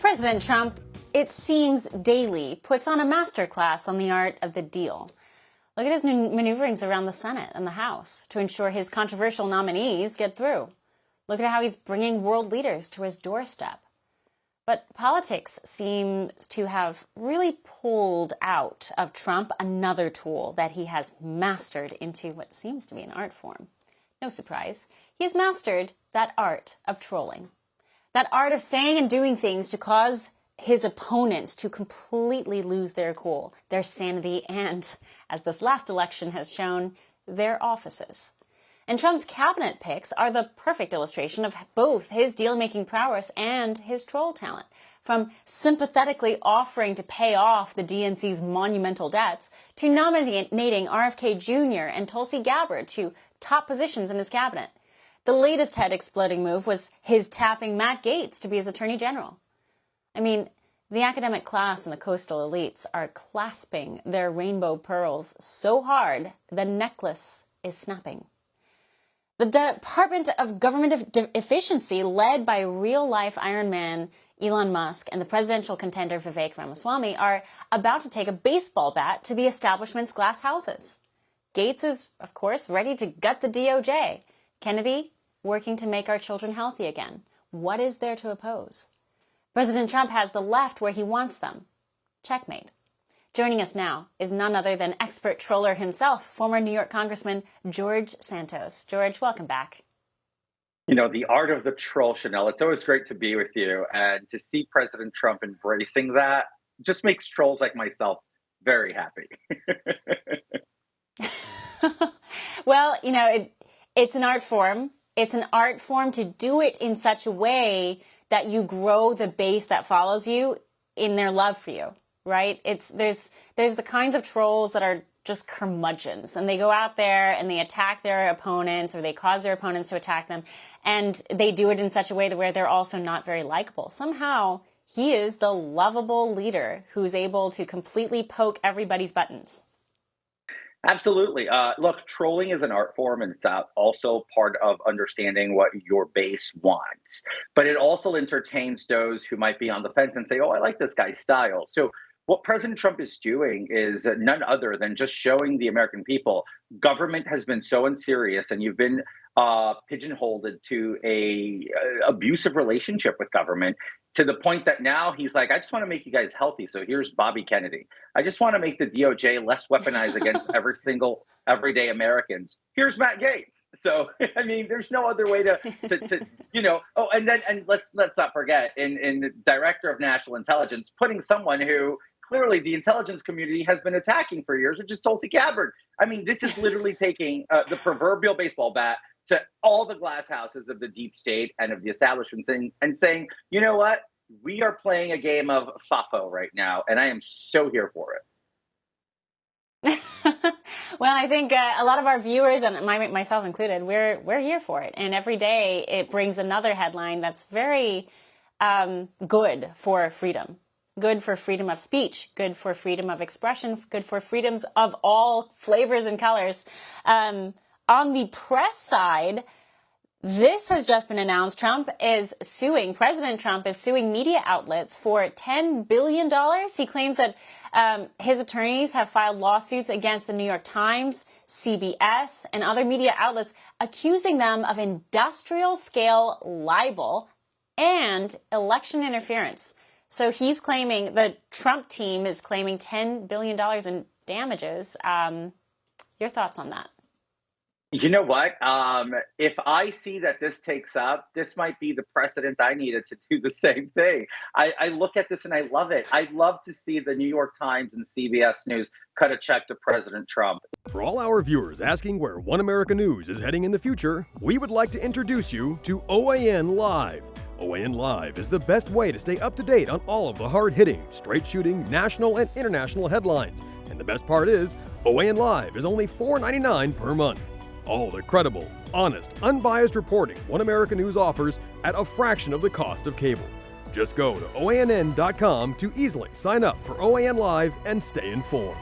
President Trump, it seems daily, puts on a masterclass on the art of the deal. Look at his maneuverings around the Senate and the House to ensure his controversial nominees get through. Look at how he's bringing world leaders to his doorstep. But politics seems to have really pulled out of Trump another tool that he has mastered into what seems to be an art form. No surprise, he has mastered that art of trolling. That art of saying and doing things to cause his opponents to completely lose their cool, their sanity, and, as this last election has shown, their offices. And Trump's cabinet picks are the perfect illustration of both his deal-making prowess and his troll talent. From sympathetically offering to pay off the DNC's monumental debts, to nominating RFK Jr. and Tulsi Gabbard to top positions in his cabinet. The latest head-exploding move was his tapping Matt Gaetz to be his attorney general. I mean, the academic class and the coastal elites are clasping their rainbow pearls so hard the necklace is snapping. The Department of Government Efficiency, led by real-life Iron Man Elon Musk and the presidential contender Vivek Ramaswamy, are about to take a baseball bat to the establishment's glass houses. Gaetz is, of course, ready to gut the DOJ. Kennedy, working to make our children healthy again. What is there to oppose? President Trump has the left where he wants them. Checkmate. Joining us now is none other than expert troller himself, former New York Congressman George Santos. George, welcome back. You know, the art of the troll, Chanel. It's always great to be with you. And to see President Trump embracing that just makes trolls like myself very happy. Well, you know, it's an art form. It's an art form to do it in such a way that you grow the base that follows you in their love for you, right? There's the kinds of trolls that are just curmudgeons, and they go out there and they attack their opponents, or they cause their opponents to attack them, and they do it in such a way where they're also not very likable. Somehow, he is the lovable leader who's able to completely poke everybody's buttons. Absolutely. Look, trolling is an art form, and it's also part of understanding what your base wants. But it also entertains those who might be on the fence and say, oh, I like this guy's style. So what President Trump is doing is none other than just showing the American people government has been so unserious, and you've been pigeonholed to a abusive relationship with government, to the point that now he's like, I just want to make you guys healthy. So here's Bobby Kennedy. I just want to make the DOJ less weaponized against every single everyday Americans. Here's Matt Gaetz. So, I mean, there's no other way to you know, oh, and let's not forget, in Director of National Intelligence, putting someone who clearly the intelligence community has been attacking for years, which is Tulsi Gabbard. I mean, this is literally taking the proverbial baseball bat to all the glass houses of the deep state and of the establishment, and saying, you know what, we are playing a game of Fafo right now, and I am so here for it. Well, I think a lot of our viewers, and myself included, we're here for it. And every day it brings another headline that's very good for freedom. Good for freedom of speech, good for freedom of expression, good for freedoms of all flavors and colors. On the press side, this has just been announced. President Trump is suing media outlets for $10 billion. He claims that his attorneys have filed lawsuits against the New York Times, CBS, and other media outlets, accusing them of industrial-scale libel and election interference. So he's claiming, the Trump team is claiming $10 billion in damages. Your thoughts on that? You know what? If I see that this takes up, this might be the precedent I needed to do the same thing. I look at this and I love it. I'd love to see the New York Times and CBS News cut a check to President Trump. For all our viewers asking where One America News is heading in the future, we would like to introduce you to OAN Live. OAN Live is the best way to stay up to date on all of the hard-hitting, straight-shooting, national and international headlines. And the best part is, OAN Live is only $4.99 per month. All the credible, honest, unbiased reporting One America News offers at a fraction of the cost of cable. Just go to OANN.com to easily sign up for OAN Live and stay informed.